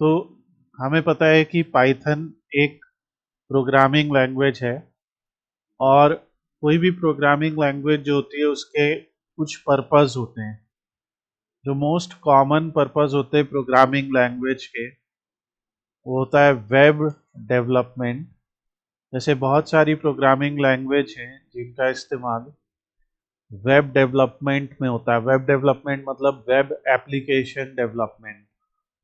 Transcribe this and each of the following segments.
तो हमें पता है कि पाइथन एक प्रोग्रामिंग लैंग्वेज है, और कोई भी प्रोग्रामिंग लैंग्वेज जो होती है उसके कुछ पर्पस होते हैं। जो मोस्ट कॉमन पर्पस होते हैं प्रोग्रामिंग लैंग्वेज के, वो होता है वेब डेवलपमेंट। जैसे बहुत सारी प्रोग्रामिंग लैंग्वेज हैं जिनका इस्तेमाल वेब डेवलपमेंट में होता है। वेब डेवलपमेंट मतलब वेब एप्लीकेशन डेवलपमेंट।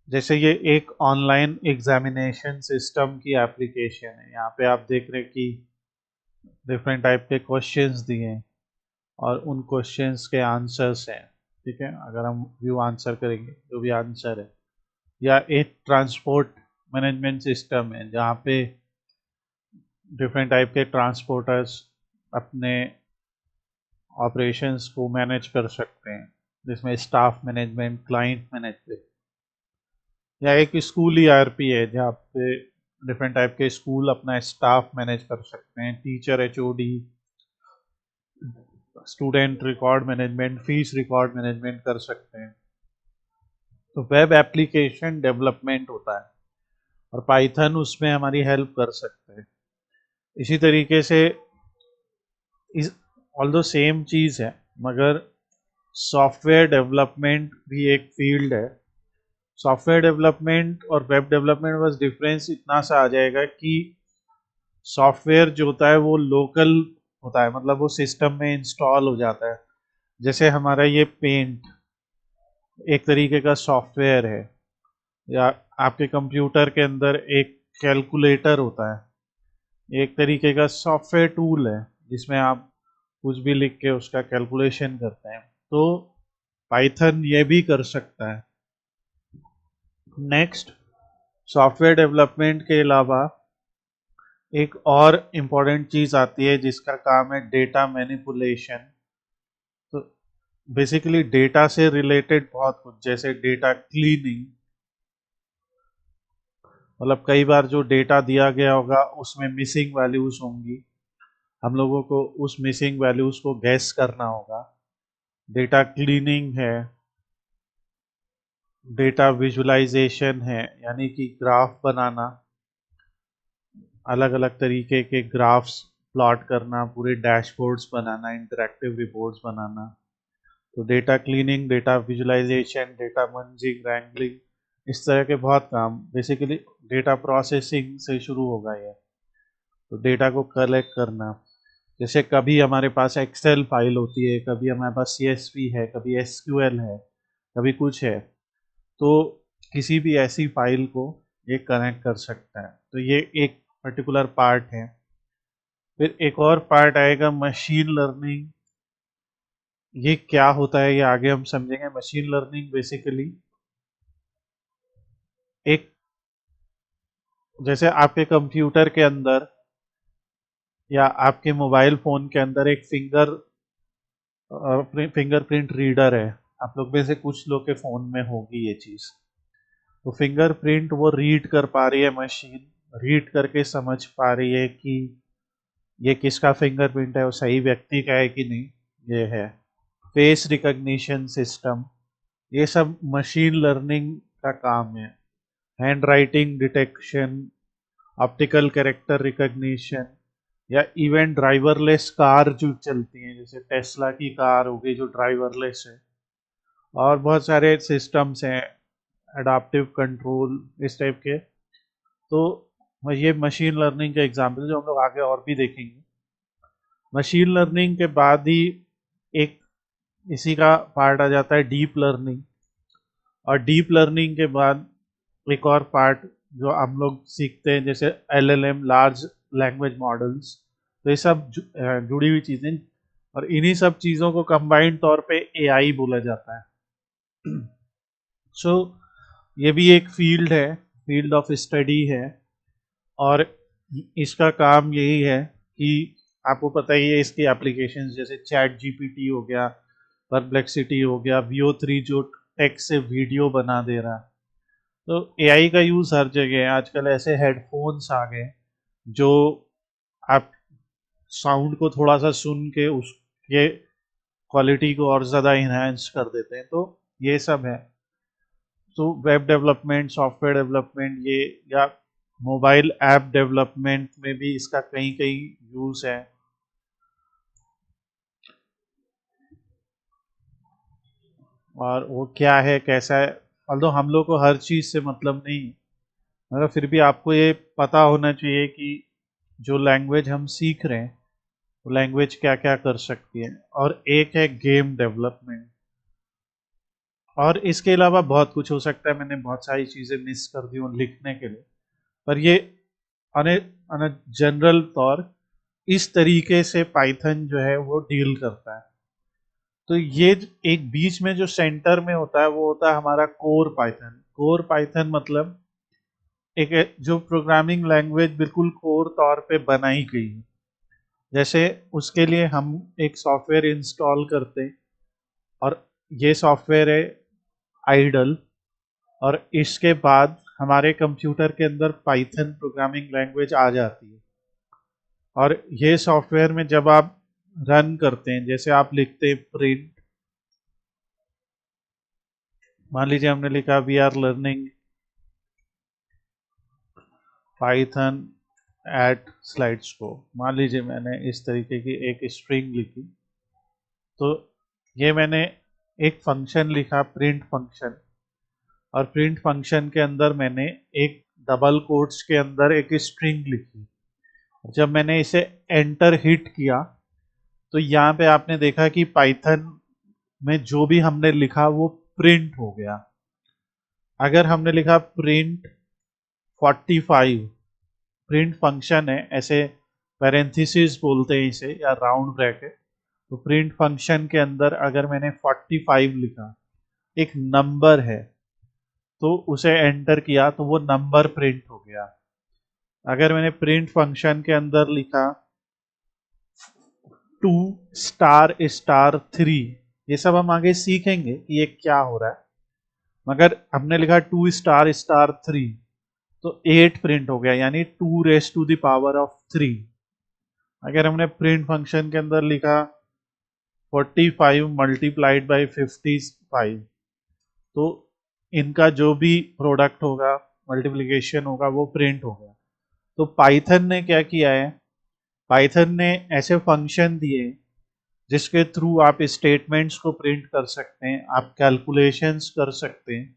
जैसे ये एक ऑनलाइन एग्जामिनेशन सिस्टम की एप्लीकेशन है। यहाँ पे आप देख रहे हैं कि डिफरेंट टाइप के क्वेश्चंस दिए हैं और उन क्वेश्चंस के आंसर्स हैं। ठीक है, अगर हम व्यू आंसर करेंगे जो भी आंसर है, या एक ट्रांसपोर्ट मैनेजमेंट सिस्टम है जहाँ पे डिफरेंट टाइप के ट्रांसपोर्टर्स अपने ऑपरेशंस को मैनेज कर सकते हैं, जिसमें स्टाफ मैनेजमेंट, क्लाइंट मैनेजमेंट। या एक स्कूल ईआरपी है जहाँ पे डिफरेंट टाइप के स्कूल अपना स्टाफ मैनेज कर सकते हैं, teacher, HOD, student record management, fees record management कर सकते हैं। तो वेब एप्लीकेशन डेवलपमेंट होता है और पाइथन उसमें हमारी हेल्प कर सकते हैं। इसी तरीके से इस ऑल्दो सेम चीज़ है, मगर सॉफ्टवेयर डेवलपमेंट भी एक फील्ड है। सॉफ्टवेयर डेवलपमेंट और वेब डेवलपमेंट बस डिफरेंस इतना सा आ जाएगा कि सॉफ्टवेयर जो होता है वो लोकल होता है, मतलब वो सिस्टम में इंस्टॉल हो जाता है। जैसे हमारा ये पेंट एक तरीके का सॉफ्टवेयर है, या आपके कंप्यूटर के अंदर एक कैलकुलेटर होता है, एक तरीके का सॉफ्टवेयर टूल है जिसमें आप कुछ भी लिख के उसका कैलकुलेशन करते हैं। तो पाइथन ये भी कर सकता है। नेक्स्ट, सॉफ्टवेयर डेवलपमेंट के अलावा एक और इम्पॉर्टेंट चीज़ आती है जिसका काम है डेटा मैनिपुलेशन। तो बेसिकली डेटा से रिलेटेड बहुत कुछ, जैसे डेटा क्लीनिंग, मतलब कई बार जो डेटा दिया गया होगा उसमें मिसिंग वैल्यूज होंगी, हम लोगों को उस मिसिंग वैल्यूज को गैस करना होगा। डेटा क्लीनिंग है, डेटा विजुअलाइजेशन है, यानी कि ग्राफ बनाना, अलग अलग तरीके के ग्राफ्स प्लॉट करना, पूरे डैशबोर्ड्स बनाना, इंटरैक्टिव रिपोर्ट्स बनाना। तो data cleaning, data visualisation, data munging, wrangling, इस तरह के बहुत काम बेसिकली डेटा प्रोसेसिंग से शुरू होगा ये। तो डेटा को कलेक्ट करना, जैसे कभी हमारे पास एक्सेल फाइल होती है, कभी हमारे पास सीएसवी है, कभी एसक्यूएल है, कभी कुछ है। तो किसी भी ऐसी फाइल को ये कनेक्ट कर सकता है। तो ये एक पर्टिकुलर पार्ट है। फिर एक और पार्ट आएगा मशीन लर्निंग। ये क्या होता है ये आगे हम समझेंगे। मशीन लर्निंग बेसिकली एक, जैसे आपके कंप्यूटर के अंदर या आपके मोबाइल फोन के अंदर एक फिंगरप्रिंट रीडर है। आप लोग में से कुछ लोग के फोन में होगी ये चीज। तो फिंगरप्रिंट वो रीड कर पा रही है मशीन, रीड करके समझ पा रही है कि ये किसका फिंगरप्रिंट है, वो सही व्यक्ति का है कि नहीं। ये है फेस रिकग्निशन सिस्टम। ये सब मशीन लर्निंग का काम है। Hand writing detection, optical character recognition, या इवन ड्राइवरलेस कार जो चलती हैं, जैसे टेस्ला की कार हो गई जो ड्राइवरलेस है, और बहुत सारे सिस्टम्स हैं, एडाप्टिव कंट्रोल, इस टाइप के। तो ये मशीन लर्निंग के एग्जाम्पल जो हम लोग आगे और भी देखेंगे। मशीन लर्निंग के बाद ही एक इसी का पार्ट आ जाता है डीप लर्निंग। और डीप लर्निंग के बाद एक और पार्ट जो हम लोग सीखते हैं, जैसे एलएलएम, लार्ज लैंग्वेज मॉडल्स। तो ये सब जुड़ी हुई चीज़ें, और इन्हीं सब चीज़ों को कंबाइंड तौर पे एआई बोला जाता है। सो ये भी एक फील्ड है, फील्ड ऑफ स्टडी है। और इसका काम यही है कि आपको पता ही है इसकी एप्लीकेशंस, जैसे चैट जीपीटी हो गया, परप्लेक्सिटी हो गया, VO3 जो टेक्स्ट से वीडियो बना दे रहा है। तो एआई का यूज़ हर जगह है। आजकल ऐसे हेडफोन्स आ गए जो आप साउंड को थोड़ा सा सुन के उसके क्वालिटी को और ज़्यादा इन्हांस कर देते हैं। तो ये सब है। तो वेब डेवलपमेंट, सॉफ्टवेयर डेवलपमेंट ये, या मोबाइल ऐप डेवलपमेंट में भी इसका कहीं कहीं यूज है। और वो क्या है, कैसा है, although हम लोग को हर चीज से मतलब नहीं है, मगर फिर भी आपको ये पता होना चाहिए कि जो लैंग्वेज हम सीख रहे हैं वो लैंग्वेज क्या क्या कर सकती है। और एक है गेम डेवलपमेंट। और इसके अलावा बहुत कुछ हो सकता है, मैंने बहुत सारी चीज़ें मिस कर दी हूँ लिखने के लिए, पर ये अन जनरल तौर इस तरीके से पाइथन जो है वो डील करता है। तो ये एक बीच में जो सेंटर में होता है वो होता है हमारा कोर पाइथन। कोर पाइथन मतलब एक जो प्रोग्रामिंग लैंग्वेज बिल्कुल कोर तौर पे बनाई गई है। जैसे उसके लिए हम एक सॉफ्टवेयर इंस्टॉल करते हैं, और ये सॉफ्टवेयर है आइडल, और इसके बाद हमारे कंप्यूटर के अंदर पाइथन प्रोग्रामिंग लैंग्वेज आ जाती है। और ये सॉफ्टवेयर में जब आप रन करते हैं, जैसे आप लिखते हैं प्रिंट, मान लीजिए हमने लिखा we are learning Python at slides को, मान लीजिए मैंने इस तरीके की एक स्ट्रिंग लिखी, तो ये मैंने एक फंक्शन लिखा प्रिंट फंक्शन, और प्रिंट फंक्शन के अंदर मैंने एक डबल कोट्स के अंदर एक स्ट्रिंग लिखी। जब मैंने इसे एंटर हिट किया तो यहाँ पे आपने देखा कि पाइथन में जो भी हमने लिखा वो प्रिंट हो गया। अगर हमने लिखा प्रिंट 45, प्रिंट फंक्शन है, ऐसे पैरेंथेसिस बोलते हैं इसे, या राउंड ब्रैकेट, तो प्रिंट फंक्शन के अंदर अगर मैंने 45 लिखा, एक नंबर है, तो उसे एंटर किया तो वो नंबर प्रिंट हो गया। अगर मैंने प्रिंट फंक्शन के अंदर लिखा 2 स्टार स्टार 3, ये सब हम आगे सीखेंगे कि ये क्या हो रहा है, मगर हमने लिखा 2 स्टार स्टार 3, तो 8 प्रिंट हो गया, यानी 2 raise to the power of 3। अगर हमने प्रिंट फंक्शन के अंदर लिखा 45 मल्टीप्लाइड बाई 55, तो इनका जो भी प्रोडक्ट होगा, मल्टीप्लिकेशन होगा, वो प्रिंट होगा। तो पाइथन ने क्या किया है, पाइथन ने ऐसे फंक्शन दिए जिसके थ्रू आप स्टेटमेंट्स को प्रिंट कर सकते हैं, आप कैलकुलेशंस कर सकते हैं,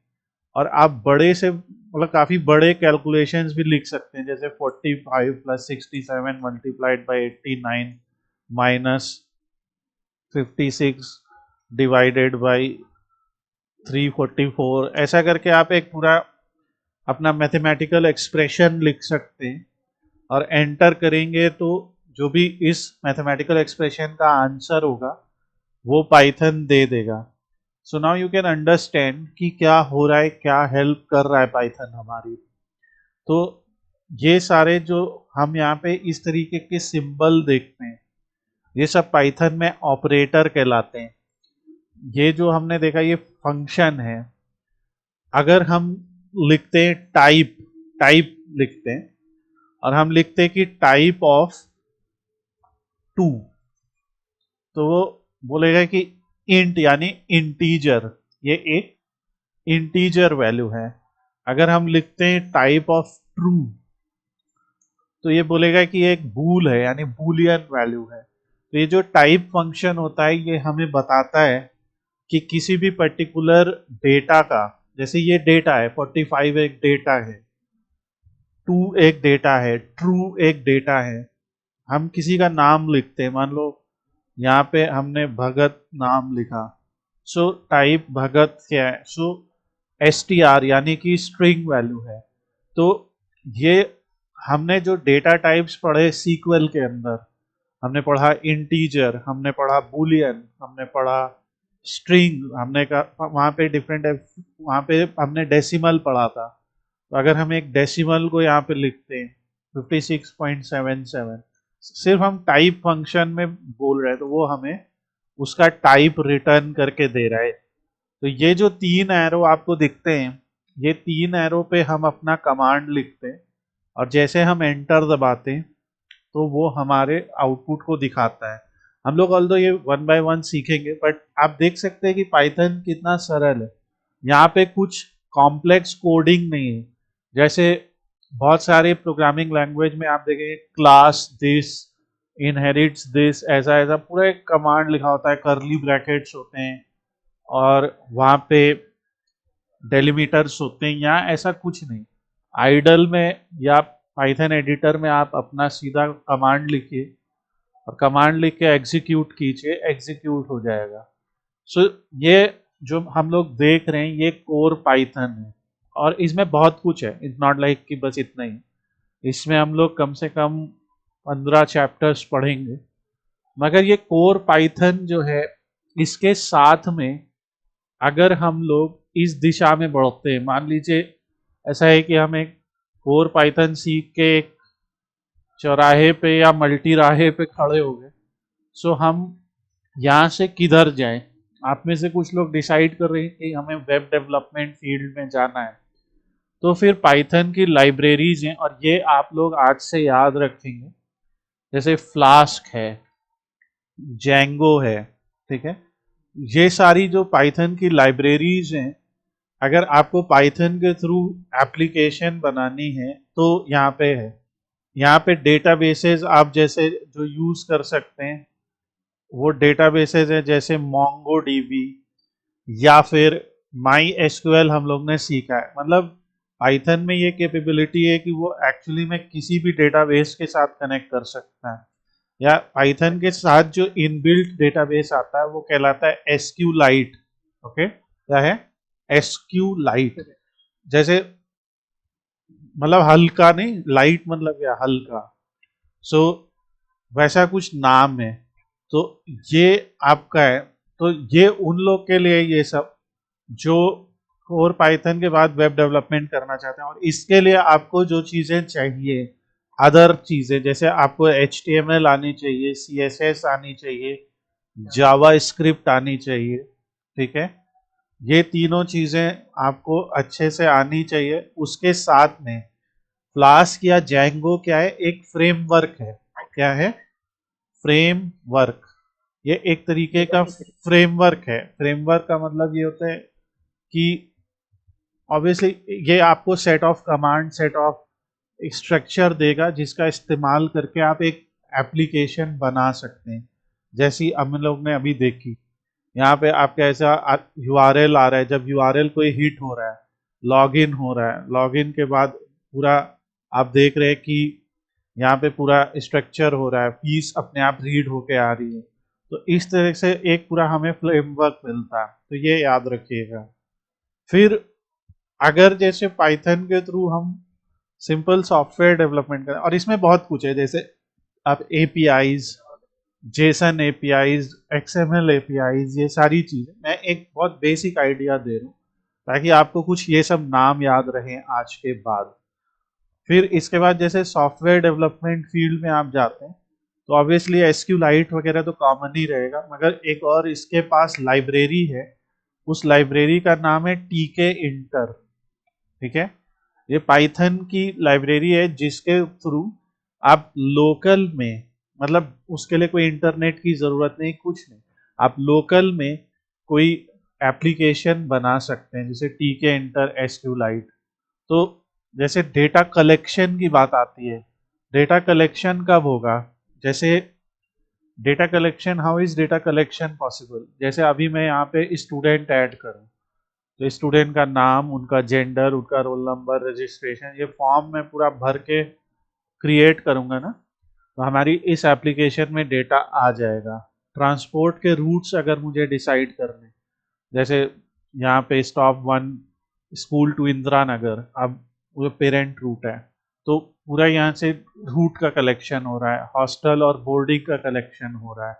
और आप बड़े से मतलब काफ़ी बड़े कैलकुलेशंस भी लिख सकते हैं, जैसे 45 plus 67 multiplied by 89 minus 56 divided by 344, ऐसा करके आप एक पूरा अपना मैथमेटिकल एक्सप्रेशन लिख सकते हैं, और एंटर करेंगे तो जो भी इस मैथमेटिकल एक्सप्रेशन का आंसर होगा वो पाइथन दे देगा। So now you can understand कि क्या हो रहा है, क्या हेल्प कर रहा है पाइथन हमारी। तो ये सारे जो हम यहाँ पे इस तरीके के सिंबल देखते हैं, ये सब पाइथन में ऑपरेटर कहलाते हैं। ये जो हमने देखा ये फंक्शन है। अगर हम लिखते हैं टाइप, टाइप लिखते हैं, और हम लिखते हैं कि टाइप ऑफ 2, तो वो बोलेगा कि इंट यानी इंटीजर, ये एक इंटीजर वैल्यू है। अगर हम लिखते हैं टाइप ऑफ ट्रू, तो ये बोलेगा कि ये एक बूल है, यानी बूलियन वैल्यू है। तो ये जो टाइप फंक्शन होता है ये हमें बताता है कि किसी भी पर्टिकुलर डेटा का, जैसे ये डेटा है 45 एक डेटा है, 2 एक डेटा है, ट्रू एक डेटा है। हम किसी का नाम लिखते हैं, मान लो यहाँ पे हमने भगत नाम लिखा, सो टाइप भगत क्या है, सो str यानी कि स्ट्रिंग वैल्यू है। तो ये हमने जो डेटा टाइप्स पढ़े सीक्वल के अंदर, हमने पढ़ा इंटीजर, हमने पढ़ा बूलियन, हमने पढ़ा स्ट्रिंग, हमने कहा वहाँ पे डिफरेंट, वहाँ पे हमने डेसिमल पढ़ा था। तो अगर हम एक डेसिमल को यहाँ पे लिखते हैं 56.77, सिर्फ हम टाइप फंक्शन में बोल रहे हैं, तो वो हमें उसका टाइप रिटर्न करके दे रहा है। तो ये जो 3 एरो आपको दिखते हैं, ये 3 एरो पे हम अपना कमांड लिखते हैं, और जैसे हम एंटर दबाते हैं तो वो हमारे आउटपुट को दिखाता है। हम लोग ऑल्दो ये 1 बाय 1 सीखेंगे, बट आप देख सकते हैं कि पाइथन कितना सरल है। यहाँ पे कुछ कॉम्प्लेक्स कोडिंग नहीं है। जैसे बहुत सारे प्रोग्रामिंग लैंग्वेज में आप देखेंगे क्लास दिस इनहेरिट्स दिस, ऐसा ऐसा पूरा एक कमांड लिखा होता है, करली ब्रैकेट्स होते हैं और वहां पे डेलिमीटर्स होते हैं। यहाँ ऐसा कुछ नहीं। आइडल में या पाइथन एडिटर में आप अपना सीधा कमांड लिखिए और कमांड लिख के एग्जीक्यूट कीजिए, एग्जीक्यूट हो जाएगा। सो ये जो हम लोग देख रहे हैं ये कोर पाइथन है और इसमें बहुत कुछ है। इट्स नॉट लाइक कि बस इतना ही। इसमें हम लोग कम से कम 15 चैप्टर्स पढ़ेंगे। मगर ये कोर पाइथन जो है, इसके साथ में अगर हम लोग इस दिशा में बढ़ते हैं, मान लीजिए ऐसा है कि हम एक कोर पाइथन सीख के एक चौराहे पे या मल्टी राहे पे खड़े हो गए, सो हम यहाँ से किधर जाएं। आप में से कुछ लोग डिसाइड कर रहे हैं कि हमें वेब डेवलपमेंट फील्ड में जाना है, तो फिर पाइथन की लाइब्रेरीज हैं और ये आप लोग आज से याद रखेंगे। जैसे फ्लास्क है, जेंगो है, ठीक है। ये सारी जो पाइथन की लाइब्रेरीज हैं, अगर आपको पाइथन के थ्रू एप्लीकेशन बनानी है तो यहाँ पे है। यहाँ पे डेटाबेसेस आप जैसे जो यूज कर सकते हैं वो डेटाबेसेस है जैसे मोंगो डीबी या फिर माई एसक्यूएल हम लोग ने सीखा है। मतलब पाइथन में ये कैपेबिलिटी है कि वो एक्चुअली में किसी भी डेटाबेस के साथ कनेक्ट कर सकता है। या पाइथन के साथ जो इनबिल्ट डेटाबेस आता है वो कहलाता है एसक्यूलाइट। ओके, क्या है एसक्यूलाइट? जैसे मतलब हल्का नहीं, लाइट मतलब क्या, हल्का। सो वैसा कुछ नाम है। तो ये आपका है। तो ये उन लोग के लिए ये सब जो कोर पाइथन के बाद वेब डेवलपमेंट करना चाहते हैं। और इसके लिए आपको जो चीज़ें चाहिए, अदर चीज़ें, जैसे आपको HTML आनी चाहिए, CSS आनी चाहिए, जावा स्क्रिप्ट आनी चाहिए, ठीक है। ये तीनों चीज़ें आपको अच्छे से आनी चाहिए। उसके साथ में फ्लास्क या जैंगो क्या है, एक फ्रेमवर्क है। क्या है? फ्रेमवर्क। ये एक तरीके का फ्रेमवर्क है। फ्रेमवर्क का मतलब ये होता है कि ऑब्वियसली ये आपको set of command, set of structure देगा जिसका इस्तेमाल करके आप एक एप्लीकेशन बना सकते हैं। जैसी हम लोग ने अभी देखी, यहाँ पे आपका ऐसा URL आ रहा है। जब URL कोई हिट हो रहा है, लॉगिन हो रहा है, लॉगिन के बाद पूरा आप देख रहे हैं कि यहाँ पे पूरा स्ट्रक्चर हो रहा है, फीस अपने आप रीड होके आ रही है। तो इस तरह से एक पूरा हमें फ्रेमवर्क मिलता है। तो ये याद रखिएगा। फिर अगर जैसे पाइथन के थ्रू हम सिंपल सॉफ्टवेयर डेवलपमेंट करें, और इसमें बहुत कुछ है, जैसे आप APIs, Jason APIs, XML APIs, ये सारी चीजें मैं एक बहुत बेसिक आइडिया दे रहा हूँ ताकि आपको कुछ ये सब नाम याद रहे आज के बाद। फिर इसके बाद जैसे सॉफ्टवेयर डेवलपमेंट फील्ड में आप जाते हैं तो ऑब्वियसली SQLite वगैरह तो कॉमन ही रहेगा, मगर एक और इसके पास लाइब्रेरी है। उस लाइब्रेरी का नाम है TK इंटर, ठीक है। ये पाइथन की लाइब्रेरी है जिसके थ्रू आप लोकल में, मतलब उसके लिए कोई इंटरनेट की जरूरत नहीं, कुछ नहीं, आप लोकल में कोई एप्लीकेशन बना सकते हैं, जैसे TK इंटर SQLite। तो जैसे डेटा कलेक्शन की बात आती है, डेटा कलेक्शन कब होगा? जैसे data collection, how is data collection possible? जैसे अभी मैं यहाँ पे स्टूडेंट ऐड करूँ तो स्टूडेंट का नाम, उनका जेंडर, उनका रोल नंबर, रजिस्ट्रेशन, ये फॉर्म मैं पूरा भर के क्रिएट करूँगा ना, तो हमारी इस एप्लीकेशन में डेटा आ जाएगा। ट्रांसपोर्ट के रूट्स अगर मुझे डिसाइड करने, जैसे यहाँ पे stop 1 school to Indira Nagar, अब वो पेरेंट रूट है तो पूरा यहाँ से रूट का कलेक्शन हो रहा है, हॉस्टल और बोर्डिंग का कलेक्शन हो रहा है,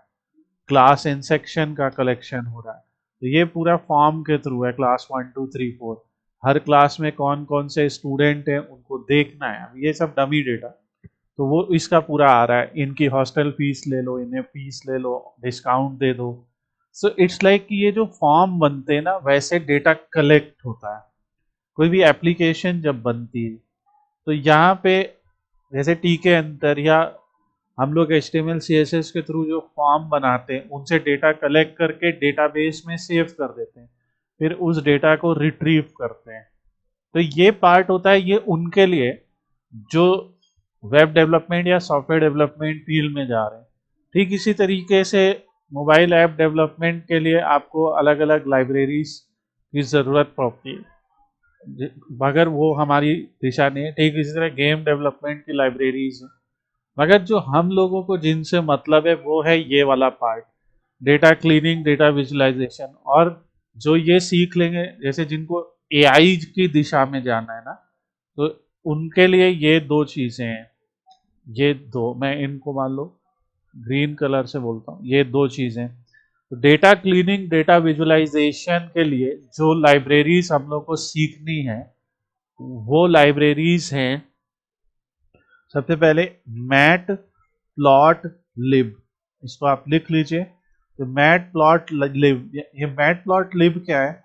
क्लास इन सेक्शन का कलेक्शन हो रहा है। तो ये पूरा फॉर्म के थ्रू है, क्लास 1 2 3 4, हर क्लास में कौन कौन से स्टूडेंट हैं उनको देखना है। ये सब डमी डेटा, तो वो इसका पूरा आ रहा है। इनकी हॉस्टल फीस ले लो, इन्हें फीस ले लो, डिस्काउंट दे दो। सो इट्स लाइक कि ये जो फॉर्म बनते हैं ना, वैसे डेटा कलेक्ट होता है कोई भी एप्लीकेशन जब बनती है। तो यहाँ पे जैसे TK अंतर या हम लोग HTML CSS के थ्रू जो फॉर्म बनाते हैं उनसे डेटा कलेक्ट करके डेटाबेस में सेव कर देते हैं, फिर उस डेटा को रिट्रीव करते हैं। तो ये पार्ट होता है, ये उनके लिए जो वेब डेवलपमेंट या सॉफ्टवेयर डेवलपमेंट फील्ड में जा रहे हैं। ठीक इसी तरीके से मोबाइल ऐप डेवलपमेंट के लिए आपको अलग अलग लाइब्रेरीज की ज़रूरत पड़ती है, मगर वो हमारी दिशा नहीं है। ठीक इसी तरह गेम डेवलपमेंट की लाइब्रेरीज हैं, मगर जो हम लोगों को जिनसे मतलब है वो है ये वाला part, data cleaning, data visualisation. और जो ये सीख लेंगे, जैसे जिनको एआई की दिशा में जाना है ना, तो उनके लिए ये दो चीज़ें हैं। ये दो, मैं इनको मान लो ग्रीन कलर से बोलता हूँ, ये दो चीज़ें। तो डेटा क्लीनिंग, डेटा विजुअलाइजेशन के लिए जो लाइब्रेरीज हम लोग को सीखनी है, वो लाइब्रेरीज हैं सबसे पहले मैट प्लॉट लिब। इसको आप लिख लीजिए। तो मैट प्लॉट लिब, ये मैट प्लॉट लिब क्या है?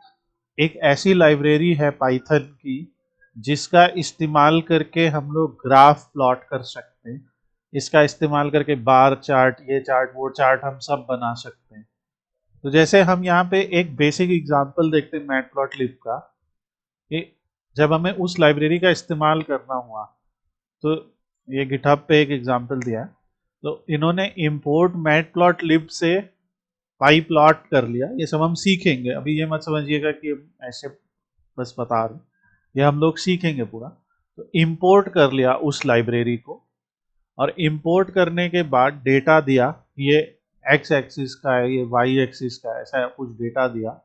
एक ऐसी लाइब्रेरी है पाइथन की जिसका इस्तेमाल करके हम लोग ग्राफ प्लॉट कर सकते हैं। इसका इस्तेमाल करके बार चार्ट, ये चार्ट, वो चार्ट हम सब बना सकते हैं। तो जैसे हम यहाँ पे एक बेसिक एग्जांपल देखते हैं मैटप्लॉटलिब का, कि जब हमें उस लाइब्रेरी का इस्तेमाल करना हुआ, तो ये गिटहब पे एक एग्जांपल दिया है। तो इन्होंने इंपोर्ट मैटप्लॉटलिब से पाई प्लॉट कर लिया। ये सब हम सीखेंगे, अभी ये मत समझिएगा कि हम ऐसे बस बता रहे, ये हम लोग सीखेंगे पूरा। तो इंपोर्ट कर लिया उस लाइब्रेरी को, और इंपोर्ट करने के बाद डेटा दिया, ये एक्स एक्सिस का है, ये वाई एक्सिस का है, ऐसा कुछ डेटा दिया,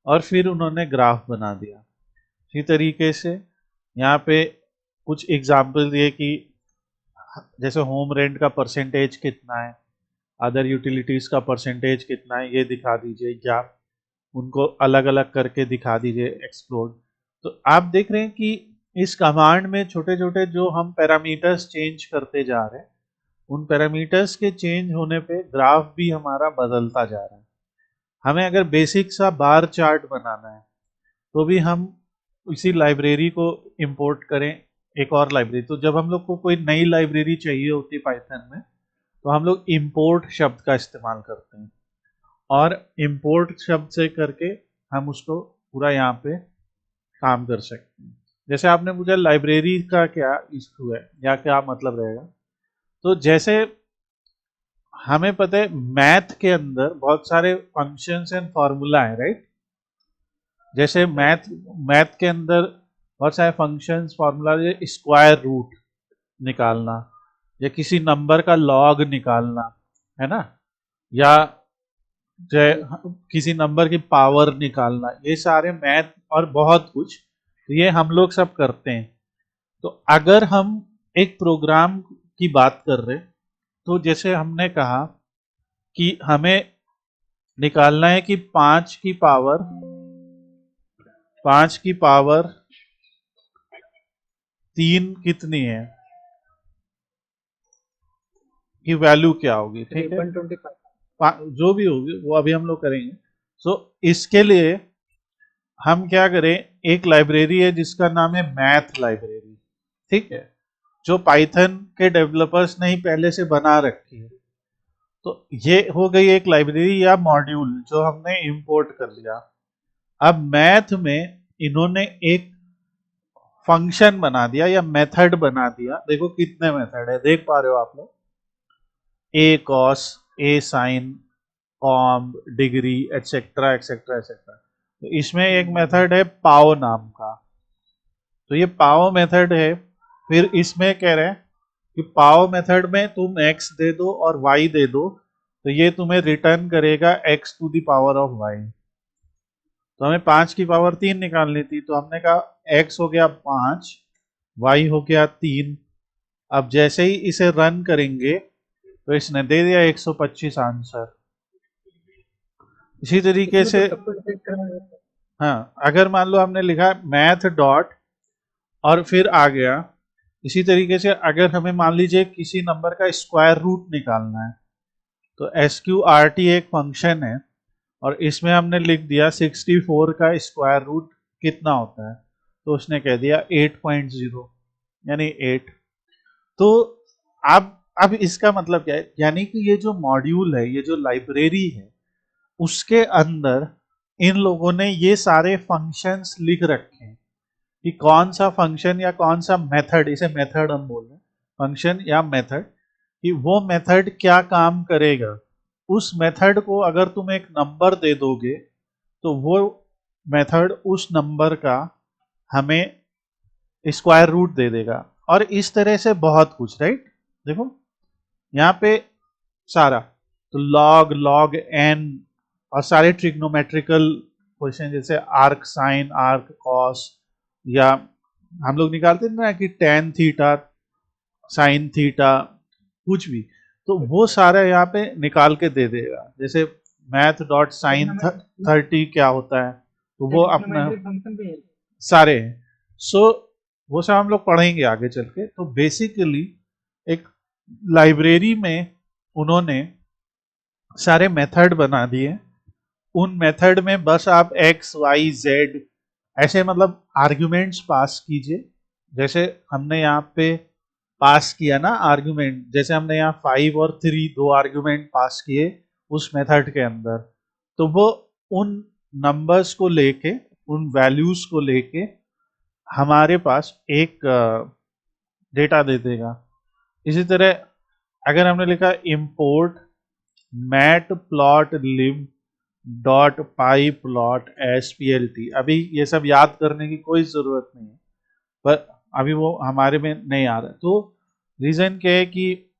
और फिर उन्होंने ग्राफ बना दिया। इसी तरीके से यहाँ पे कुछ एग्जाम्पल दिए कि जैसे होम रेंट का परसेंटेज कितना है, अदर यूटिलिटीज का परसेंटेज कितना है, ये दिखा दीजिए, या उनको अलग अलग करके दिखा दीजिए एक्सप्लोर। तो आप देख रहे हैं कि इस कमांड में छोटे छोटे जो हम पैरामीटर्स चेंज करते जा रहे हैं, उन पैरामीटर्स के चेंज होने पे ग्राफ भी हमारा बदलता जा रहा है। हमें अगर बेसिक सा बार चार्ट बनाना है तो भी हम इसी लाइब्रेरी को इंपोर्ट करें, एक और लाइब्रेरी। तो जब हम लोग को कोई नई लाइब्रेरी चाहिए होती है पाइथन में, तो हम लोग इंपोर्ट शब्द का इस्तेमाल करते हैं, और इंपोर्ट शब्द से करके हम उसको पूरा यहाँ पे काम कर सकते हैं। जैसे आपने पूछा लाइब्रेरी का क्या इशू है या क्या मतलब रहेगा, तो जैसे हमें पता है मैथ के अंदर बहुत सारे फंक्शंस एंड फॉर्मूला है, राइट? जैसे मैथ के अंदर बहुत सारे फंक्शंस फॉर्मूला, स्क्वायर रूट निकालना, या किसी नंबर का लॉग निकालना, है ना, या किसी नंबर की पावर निकालना, ये सारे मैथ और बहुत कुछ, तो ये हम लोग सब करते हैं। तो अगर हम एक प्रोग्राम की बात कर रहे, तो जैसे हमने कहा कि हमें निकालना है कि 5 की पावर 3 कितनी है, की वैल्यू क्या होगी, ठीक है? 125 जो भी होगी वो अभी हम लोग करेंगे। सो इसके लिए हम क्या करें, एक लाइब्रेरी है जिसका नाम है मैथ लाइब्रेरी, ठीक है, जो पाइथन के डेवलपर्स ने ही पहले से बना रखी है। तो ये हो गई एक लाइब्रेरी या मॉड्यूल जो हमने इंपोर्ट कर लिया। अब मैथ में इन्होंने एक फंक्शन बना दिया या मेथड बना दिया। देखो कितने मेथड है, देख पा रहे हो आप लोग, a cos, a sin, com, degree, et cetera et cetera et cetera. तो इसमें एक मेथड है पाओ नाम का, तो ये पाओ मेथड है। फिर इसमें कह रहे हैं कि पाओ मेथड में तुम x दे दो और y दे दो, तो ये तुम्हें रिटर्न करेगा x to the power of y। तो हमें 5 की पावर 3 निकालनी थी, तो हमने कहा x हो गया 5, y हो गया 3। अब जैसे ही इसे रन करेंगे तो इसने दे दिया 125 आंसर। इसी तरीके से हाँ, अगर मान लो हमने लिखा मैथ डॉट और फिर आ गया, इसी तरीके से अगर हमें मान लीजिए किसी नंबर का स्क्वायर रूट निकालना है, तो SQRT एक फंक्शन है, और इसमें हमने लिख दिया 64 का स्क्वायर रूट कितना होता है, तो उसने कह दिया 8.0 यानी 8। तो अब इसका मतलब क्या है, यानी कि ये जो मॉड्यूल है, ये जो लाइब्रेरी है, उसके अंदर इन लोगों ने ये सारे फंक्शंस लिख रखे हैं। कि कौन सा फंक्शन या कौन सा मेथड, इसे मेथड हम बोल रहे हैं, फंक्शन या मेथड, कि वो मेथड क्या काम करेगा। उस मेथड को अगर तुम एक नंबर दे दोगे तो वो मेथड उस नंबर का हमें स्क्वायर रूट दे देगा। और इस तरह से बहुत कुछ, राइट। देखो यहाँ पे सारा, तो लॉग, लॉग एन, और सारे ट्रिग्नोमेट्रिकल क्वेश्चन जैसे आर्क साइन, आर्क कॉस, या हम लोग निकालते हैं ना कि टेन थीटा, साइन थीटा, कुछ भी, तो वो सारा यहाँ पे निकाल के दे देगा। जैसे मैथ डॉट साइन 30 क्या होता है, तो वो अपना सारे हैं। सो वो सब हम लोग पढ़ेंगे आगे चल के। तो बेसिकली एक लाइब्रेरी में उन्होंने सारे मेथड बना दिए। उन मेथड में बस आप एक्स वाई जेड ऐसे मतलब आर्ग्यूमेंट्स पास कीजिए। जैसे हमने यहाँ पे पास किया ना आर्ग्यूमेंट, जैसे हमने यहाँ 5 और 3 दो आर्ग्यूमेंट पास किए उस मेथड के अंदर, तो वो उन नंबर्स को लेके, उन वैल्यूज को लेके हमारे पास एक डेटा दे देगा। इसी तरह अगर हमने लिखा इंपोर्ट मैट प्लॉट लिब डॉट पाई प्लॉट एसपीएलटी, अभी ये सब याद करने की कोई जरूरत नहीं है, पर अभी वो हमारे में नहीं आ रहा। तो रीजन क्या है कि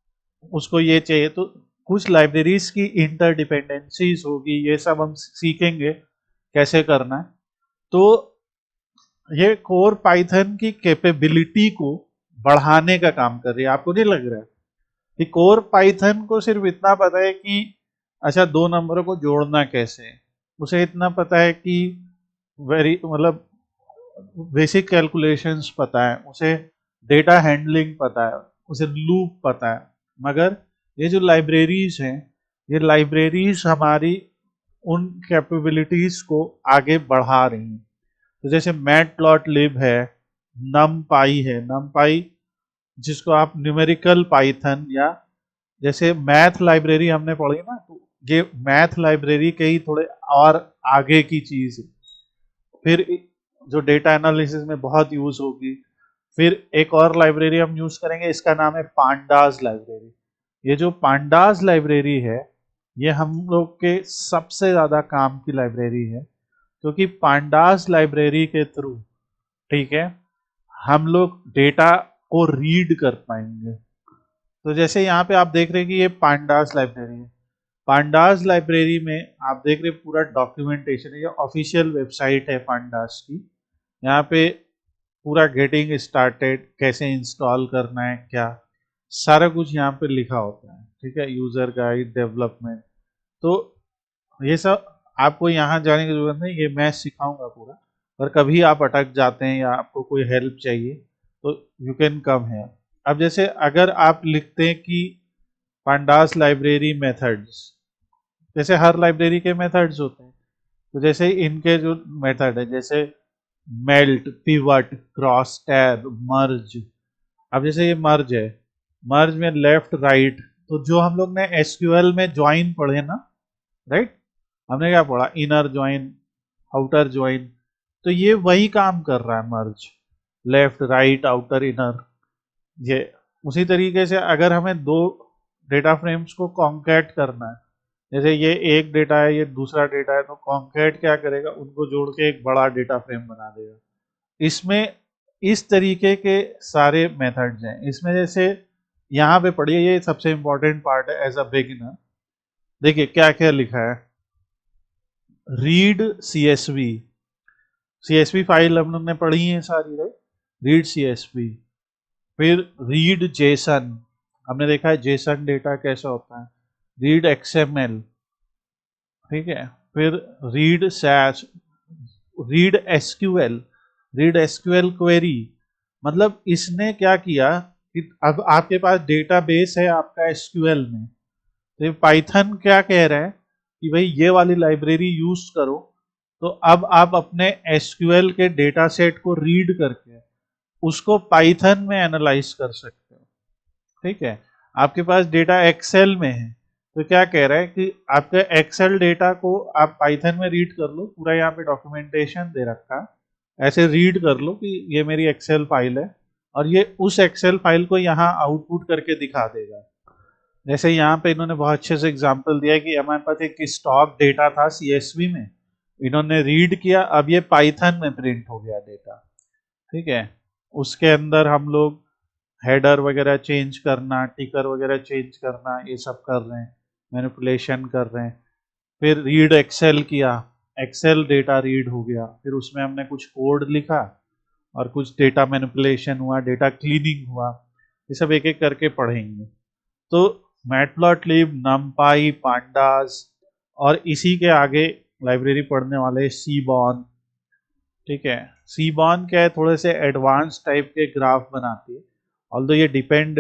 उसको ये चाहिए, तो कुछ लाइब्रेरीज की इंटरडिपेंडेंसीज होगी, ये सब हम सीखेंगे कैसे करना है। तो ये कोर पाइथन की कैपेबिलिटी को बढ़ाने का काम कर रही है। आपको नहीं लग रहा है कि कोर पाइथन को सिर्फ इतना पता है कि अच्छा दो नंबरों को जोड़ना कैसे है, उसे इतना पता है कि वेरी मतलब बेसिक कैलकुलेशंस पता है, उसे डेटा हैंडलिंग पता है, उसे लूप पता है। मगर ये जो लाइब्रेरीज हैं, ये लाइब्रेरीज हमारी उन कैपेबिलिटीज को आगे बढ़ा रही हैं। तो जैसे मैटप्लॉटलिब है, नमपाई है, नमपाई जिसको आप न्यूमेरिकल पाइथन, या जैसे मैथ लाइब्रेरी हमने पढ़ी ना, तो ये मैथ लाइब्रेरी के ही थोड़े और आगे की चीज है। फिर जो डेटा एनालिसिस में बहुत यूज होगी, फिर एक और लाइब्रेरी हम यूज करेंगे, इसका नाम है पांडास लाइब्रेरी। ये जो पांडास लाइब्रेरी है, ये हम लोग के सबसे ज्यादा काम की लाइब्रेरी है, क्योंकि पांडास लाइब्रेरी के थ्रू, ठीक है, हम लोग डेटा को रीड कर पाएंगे। तो जैसे यहाँ पे आप देख रहे हैं कि ये पांडास लाइब्रेरी है। पांडास लाइब्रेरी में आप देख रहे हैं पूरा डॉक्यूमेंटेशन है, ये ऑफिशियल वेबसाइट है पांडास की। यहाँ पे पूरा गेटिंग स्टार्टेड, कैसे इंस्टॉल करना है, क्या सारा कुछ यहाँ पे लिखा होता है, ठीक है, यूजर गाइड, डेवलपमेंट। तो ये सब आपको यहाँ जाने की जरूरत नहीं, ये मैं सिखाऊंगा पूरा। और कभी आप अटक जाते हैं या आपको कोई हेल्प चाहिए तो यू कैन कम है। अब जैसे अगर आप लिखते हैं कि पांडास लाइब्रेरी मेथड्स, जैसे हर लाइब्रेरी के मेथड्स होते हैं, तो जैसे इनके जो मेथड है, जैसे मेल्ट, पिवट, क्रॉस टैब, मर्ज। अब जैसे ये मर्ज है, मर्ज में लेफ्ट राइट, तो जो हम लोग ने एसक्यूएल में ज्वाइन पढ़े ना, राइट, हमने क्या पढ़ा, इनर ज्वाइन, आउटर ज्वाइन, तो ये वही काम कर रहा है मर्ज, लेफ्ट राइट आउटर इनर। ये उसी तरीके से अगर हमें दो डेटा फ्रेम्स को कॉन्कैट करना है, जैसे ये एक डेटा है, ये दूसरा डेटा है, तो कॉन्कैट क्या करेगा, उनको जोड़ के एक बड़ा डेटा फ्रेम बना देगा। इसमें इस तरीके के सारे मेथड्स हैं। इसमें जैसे यहाँ पे पढ़िए, ये सबसे इंपॉर्टेंट पार्ट है एज अ बिगिनर। देखिए क्या क्या लिखा है, रीड सीएसवी, सीएसवी फाइल हम लोग ने पढ़ी है सारी, राइट, रीड सीएसवी। फिर रीड जेसन, हमने देखा है जेसन डेटा कैसा होता है, रीड एक्सएमएल, ठीक है, फिर read SAS, read SQL, read SQL query. मतलब इसने क्या किया कि अब आपके पास डेटाबेस है आपका एसक्यूएल में, तो पाइथन क्या कह रहा है कि भाई ये वाली लाइब्रेरी यूज करो, तो अब आप अपने एसक्यूएल के डेटा सेट को रीड करके उसको पाइथन में एनालाइज कर सकते हो, ठीक है। आपके पास डेटा एक्सेल में है, तो क्या कह रहा है कि आपके एक्सेल डेटा को आप पाइथन में रीड कर लो, पूरा यहाँ पे डॉक्यूमेंटेशन दे रखा है। ऐसे रीड कर लो कि ये मेरी एक्सेल फाइल है और ये उस एक्सेल फाइल को यहाँ आउटपुट करके दिखा देगा। जैसे यहाँ पे इन्होंने बहुत अच्छे से एग्जांपल दिया है कि हमारे पास एक स्टॉक डेटा था CSV में, इन्होंने रीड किया, अब ये पाइथन में प्रिंट हो गया डेटा। ठीक है, उसके अंदर हम लोग हेडर वगैरह चेंज करना, टिकर वगैरह चेंज करना, ये सब कर रहे हैं, मैनिपुलेशन कर रहे हैं। फिर रीड एक्सेल किया, एक्सेल डेटा रीड हो गया, फिर उसमें हमने कुछ कोड लिखा और कुछ डेटा मैनिपुलेशन हुआ, डेटा क्लीनिंग हुआ। ये सब एक एक करके पढ़ेंगे। तो मैटप्लॉटलिब, नमपाई, पांडास और इसी के आगे लाइब्रेरी पढ़ने वाले सीबॉन। ठीक है, सीबॉन क्या है, थोड़े से एडवांस टाइप के ग्राफ बनाती है, ऑल्दो ये डिपेंड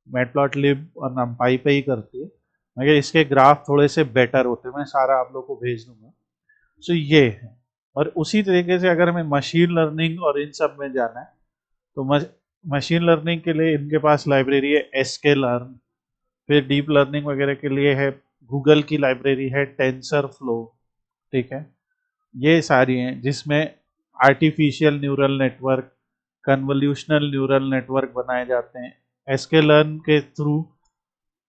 मैटप्लॉटलिब और नमपाई पे ही करती है, मगर इसके ग्राफ थोड़े से बेटर होते हैं। मैं सारा आप लोग को भेज दूंगा। सो ये है। और उसी तरीके से अगर हमें मशीन लर्निंग और इन सब में जाना है तो मशीन लर्निंग के लिए इनके पास लाइब्रेरी है एसके लर्न। फिर डीप लर्निंग वगैरह के लिए है गूगल की लाइब्रेरी है टेंसर फ्लो। ठीक है, ये सारी हैं जिसमें artificial neural network, convolutional neural network बनाए जाते हैं एसके लर्न के थ्रू।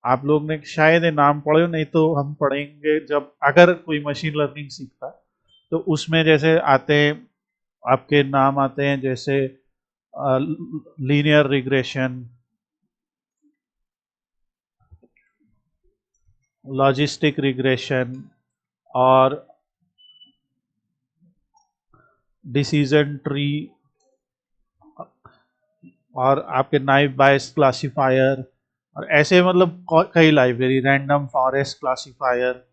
आप लोग ने शायद ये नाम पढ़े हो, नहीं तो हम पढ़ेंगे जब अगर कोई मशीन लर्निंग सीखता है तो उसमें जैसे आते हैं, आपके नाम आते हैं जैसे लीनियर रिग्रेशन, लॉजिस्टिक रिग्रेशन और डिसीजन ट्री और आपके नाइव बायस क्लासिफायर और ऐसे मतलब कई लाइब्रेरी, रैंडम फॉरेस्ट क्लासिफायर,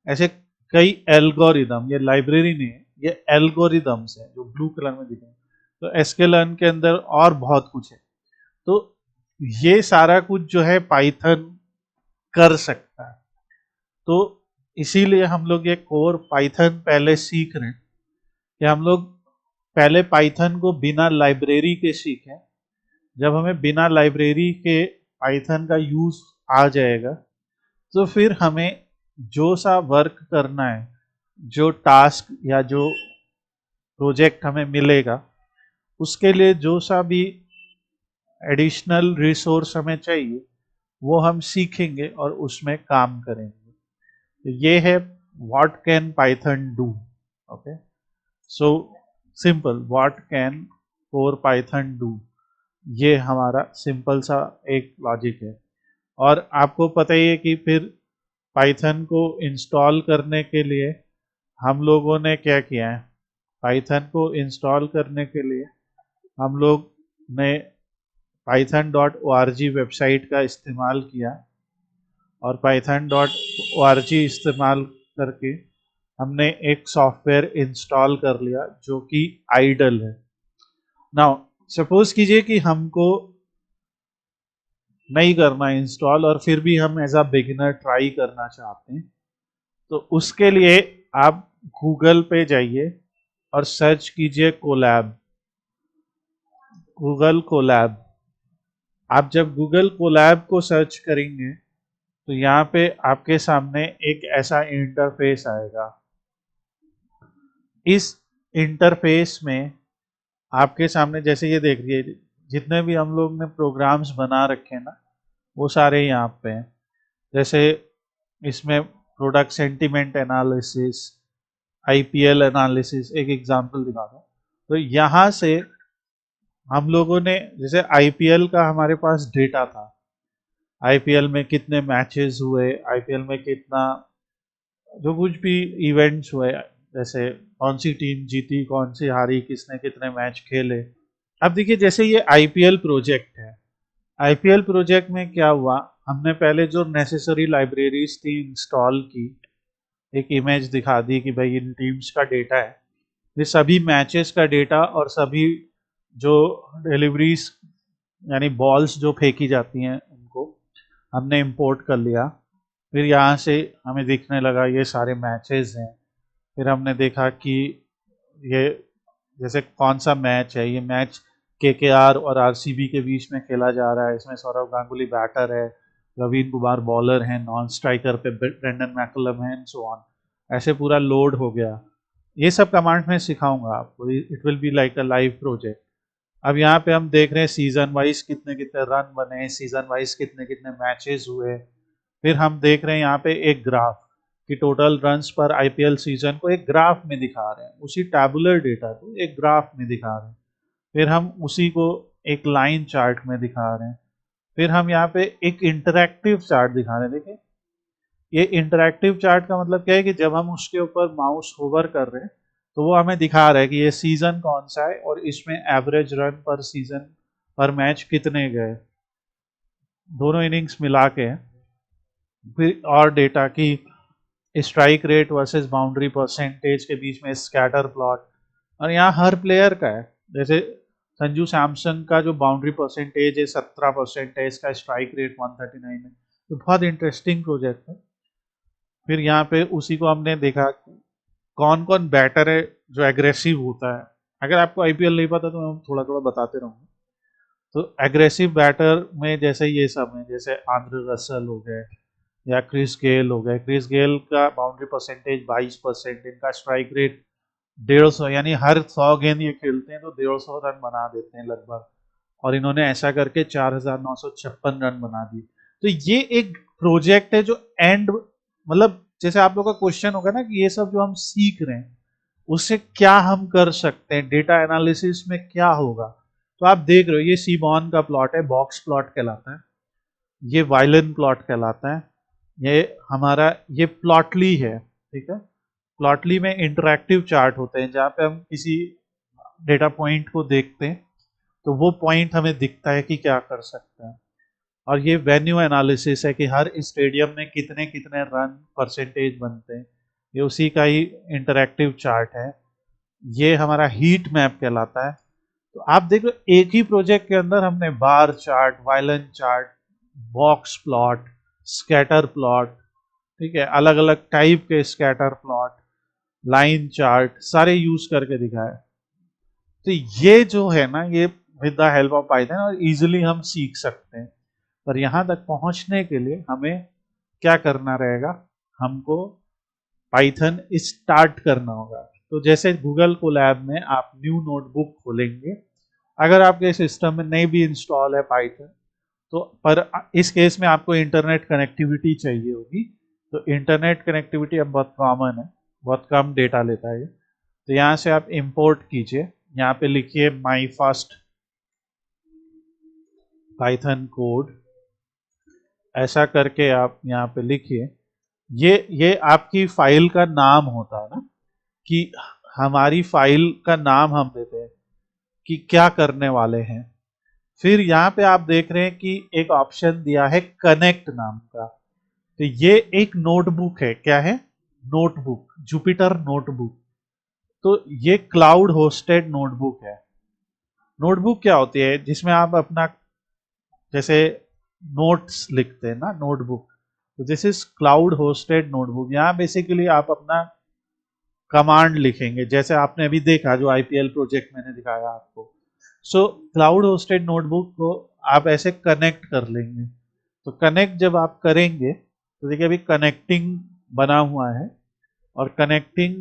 ऐसे कई एल्गोरिदम। ये लाइब्रेरी नहीं है, ये एल्गोरिदम्स है जो ब्लू कलर में दिखे। तो एसक्यूएल के अंदर और बहुत कुछ है। तो ये सारा कुछ जो है पाइथन कर सकता है। तो इसीलिए हम लोग ये कोर पाइथन पहले सीख रहे हैं कि हम लोग पहले पाइथन को बिना लाइब्रेरी के सीखें। जब हमें बिना लाइब्रेरी के पाइथन का यूज आ जाएगा तो फिर हमें जो सा वर्क करना है, जो टास्क या जो प्रोजेक्ट हमें मिलेगा, उसके लिए जो सा भी एडिशनल रिसोर्स हमें चाहिए वो हम सीखेंगे और उसमें काम करेंगे। तो ये है what can Python do. Okay, so simple, what can core Python do, ये हमारा सिंपल सा एक लॉजिक है। और आपको पता ही है कि फिर पाइथन को इंस्टॉल करने के लिए हम लोगों ने क्या किया है, पाइथन को इंस्टॉल करने के लिए हम लोग ने python.org वेबसाइट का इस्तेमाल किया और python.org इस्तेमाल करके हमने एक सॉफ्टवेयर इंस्टॉल कर लिया जो कि आइडल है। नाउ सपोज कीजिए कि हमको नहीं करना इंस्टॉल और फिर भी हम एज अ बिगिनर ट्राई करना चाहते हैं, तो उसके लिए आप गूगल पे जाइए और सर्च कीजिए कोलैब, गूगल कोलैब। आप जब गूगल कोलैब को सर्च करेंगे तो यहाँ पे आपके सामने एक ऐसा इंटरफेस आएगा। इस इंटरफेस में आपके सामने जैसे ये देख रही, जितने भी हम लोग ने प्रोग्राम्स बना रखे हैं ना, वो सारे यहाँ पे हैं। जैसे इसमें product sentiment analysis, IPL analysis, एक एग्जांपल दिखा दूं तो यहाँ से हम लोगों ने, जैसे आईपीएल का हमारे पास डेटा था, आईपीएल में कितने मैचेस हुए, आईपीएल में कितना जो कुछ भी इवेंट्स हुए, जैसे कौन सी टीम जीती, कौन सी हारी, किसने कितने मैच खेले। अब देखिए जैसे ये आईपीएल प्रोजेक्ट है, आईपीएल प्रोजेक्ट में क्या हुआ, हमने पहले जो नेसेसरी लाइब्रेरीज थी इंस्टॉल की, एक इमेज दिखा दी कि भाई इन टीम्स का डेटा है, ये सभी मैचेस का डेटा और सभी जो डिलीवरीज यानी बॉल्स जो फेंकी जाती हैं उनको हमने इंपोर्ट कर लिया। फिर यहाँ से हमें दिखने लगा ये सारे मैचेस हैं। फिर हमने देखा कि ये जैसे कौन सा मैच है, ये मैच केकेआर और आरसीबी के बीच में खेला जा रहा है, इसमें सौरव गांगुली बैटर है, रवीन कुमार बॉलर हैं, नॉन स्ट्राइकर पे ब्रेंडन मैकलम है एंड सो ऑन। ऐसे पूरा लोड हो गया। ये सब कमांड मैं सिखाऊंगा आपको, it will be like a live project. अब यहाँ पे हम देख रहे हैं सीजन वाइज कितने कितने रन बने, सीजन वाइज कितने कितने मैचेस हुए। फिर हम देख रहे हैं यहाँ पे एक ग्राफ कि टोटल रन्स पर आईपीएल सीजन को एक ग्राफ में दिखा रहे हैं, उसी टैबुलर डेटा को एक ग्राफ में दिखा रहे हैं। फिर हम उसी को एक लाइन चार्ट में दिखा रहे हैं। फिर हम यहाँ पे एक इंटरैक्टिव चार्ट दिखा रहे हैं। देखिए ये इंटरैक्टिव चार्ट का मतलब क्या है कि जब हम उसके ऊपर माउस होवर कर रहे हैं तो वो हमें दिखा रहा है कि ये सीजन कौन सा है और इसमें एवरेज रन पर सीजन पर मैच कितने गए, दोनों इनिंग्स मिला के। फिर और डेटा की strike rate versus boundary percentage के बीच में स्कैटर प्लॉट, और यहाँ हर प्लेयर का है। जैसे संजू सैमसन का जो बाउंड्री परसेंटेज है 17% है, इसका स्ट्राइक रेट 139 है। तो बहुत इंटरेस्टिंग प्रोजेक्ट है। फिर यहाँ पे उसी को हमने देखा कौन कौन बैटर है जो एग्रेसिव होता है। अगर आपको आईपीएल नहीं पता तो मैं थोड़ा थोड़ा बताते रहूँगा। तो एग्रेसिव बैटर में जैसे ये सब है, जैसे आंद्रे रसल हो गए या क्रिस गेल हो गए। क्रिस गेल का बाउंड्री परसेंटेज 22%, इनका स्ट्राइक रेट 150, यानी हर 100 गेंद ये खेलते हैं तो 150 रन बना देते हैं लगभग, और इन्होंने ऐसा करके 4,956 रन बना दिए। तो ये एक प्रोजेक्ट है जो एंड, मतलब जैसे आप लोग का क्वेश्चन होगा ना कि ये सब जो हम सीख रहे हैं उससे क्या हम कर सकते हैं, डेटा एनालिसिस में क्या होगा। तो आप देख रहे हो ये सीबॉन का प्लॉट है, बॉक्स प्लॉट कहलाता है, ये वायलिन प्लॉट कहलाता है, ये हमारा ये प्लॉटली है। ठीक है, प्लॉटली में इंटरैक्टिव चार्ट होते हैं जहाँ पे हम किसी डेटा पॉइंट को देखते हैं तो वो पॉइंट हमें दिखता है कि क्या कर सकते हैं। और ये वेन्यू एनालिसिस है कि हर स्टेडियम में कितने कितने रन परसेंटेज बनते हैं, ये उसी का ही इंटरैक्टिव चार्ट है। ये हमारा हीट मैप कहलाता है। तो आप देखो एक ही प्रोजेक्ट के अंदर हमने bar chart, violin chart, box plot, scatter plot, ठीक है, अलग अलग टाइप के स्कैटर प्लॉट, लाइन चार्ट सारे यूज करके दिखाया। तो ये जो है ना, ये with the help of Python और इजीली हम सीख सकते हैं। पर यहाँ तक पहुंचने के लिए हमें क्या करना रहेगा, हमको पाइथन स्टार्ट करना होगा। तो जैसे गूगल कोलैब में आप न्यू नोटबुक खोलेंगे, अगर आपके सिस्टम में नहीं भी इंस्टॉल है पाइथन तो, पर इस केस में आपको इंटरनेट कनेक्टिविटी चाहिए होगी। तो इंटरनेट कनेक्टिविटी अब बहुत कॉमन है, बहुत कम डेटा लेता है। तो यहाँ से आप इंपोर्ट कीजिए, यहाँ पे लिखिए माई फर्स्ट पाइथन कोड, ऐसा करके आप यहाँ पे लिखिए। ये आपकी फाइल का नाम होता है ना, कि हमारी फाइल का नाम हम देते हैं कि क्या करने वाले हैं। फिर यहाँ पे आप देख रहे हैं कि एक ऑप्शन दिया है कनेक्ट नाम का। तो ये एक नोटबुक है, क्या है, नोटबुक, जुपिटर नोटबुक। तो ये क्लाउड होस्टेड नोटबुक है। नोटबुक क्या होती है, जिसमें आप अपना जैसे नोट्स लिखते हैं ना, नोटबुक। तो this is cloud hosted notebook. यहाँ बेसिकली आप अपना कमांड लिखेंगे, जैसे आपने अभी देखा जो आईपीएल प्रोजेक्ट मैंने दिखाया आपको। सो क्लाउड होस्टेड नोटबुक को आप ऐसे कनेक्ट कर लेंगे। तो कनेक्ट जब आप करेंगे तो देखिए अभी कनेक्टिंग बना हुआ है, और कनेक्टिंग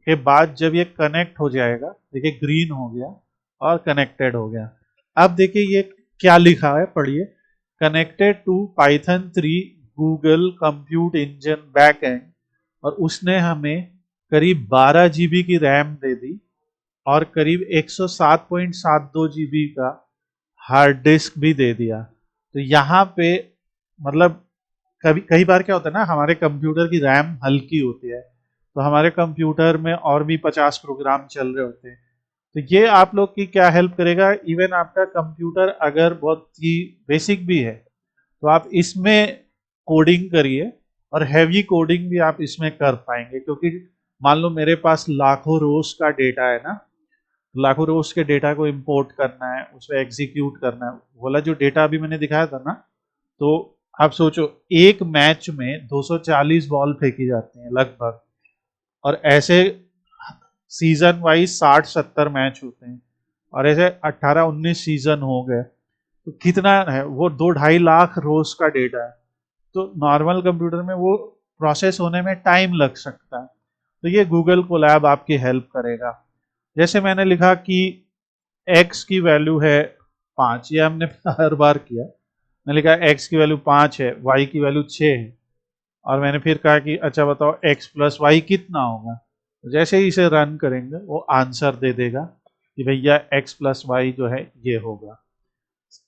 के बाद जब ये कनेक्ट हो जाएगा, देखिए ग्रीन हो गया और कनेक्टेड हो गया। अब देखिए ये क्या लिखा है, पढ़िए, connected to Python 3 Google compute engine backend, और उसने हमें करीब 12 जीबी की रैम दे दी और करीब 107.72 जीबी का हार्ड डिस्क भी दे दिया। तो यहाँ पे मतलब कभी कई बार क्या होता है ना, हमारे कंप्यूटर की रैम हल्की होती है तो हमारे कंप्यूटर में और भी 50 प्रोग्राम चल रहे होते हैं। तो ये आप लोग की क्या हेल्प करेगा, इवन आपका कंप्यूटर अगर बहुत ही बेसिक भी है तो आप इसमें कोडिंग करिए, और हैवी कोडिंग भी आप इसमें कर पाएंगे। क्योंकि मान लो मेरे पास लाखों रोज का डेटा है ना, लाखों रोज के डेटा को इंपोर्ट करना है, उसमें एग्जीक्यूट करना है, वाला जो डेटा अभी मैंने दिखाया था ना। तो आप सोचो एक मैच में 240 बॉल फेंकी जाती हैं लगभग, और ऐसे सीजन वाइज 60-70 मैच होते हैं, और ऐसे 18-19 सीजन हो गए। तो कितना है वो, 2-2.5 लाख रोज का डेटा है। तो नॉर्मल कंप्यूटर में वो प्रोसेस होने में टाइम लग सकता है। तो ये गूगल कोलैब आपकी हेल्प करेगा। जैसे मैंने लिखा कि x की वैल्यू है 5, ये हमने हर बार किया। मैंने लिखा x की वैल्यू 5 है, y की वैल्यू 6 है, और मैंने फिर कहा कि अच्छा बताओ x प्लस वाई कितना होगा। तो जैसे ही इसे रन करेंगे वो आंसर दे देगा कि भैया x प्लस वाई जो है ये होगा।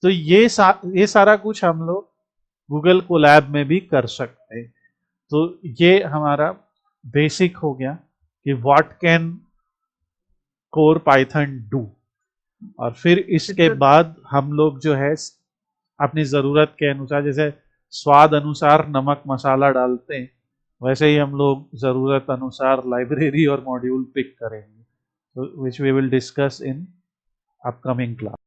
तो ये सारा कुछ हम लोग गूगल कोलैब में भी कर सकते हैं। तो ये हमारा बेसिक हो गया कि what can core Python do. और फिर इसके बाद हम लोग जो है अपनी ज़रूरत के अनुसार, जैसे स्वाद अनुसार नमक मसाला डालते हैं, वैसे ही हम लोग ज़रूरत अनुसार लाइब्रेरी और मॉड्यूल पिक करेंगे, which we will discuss in upcoming class.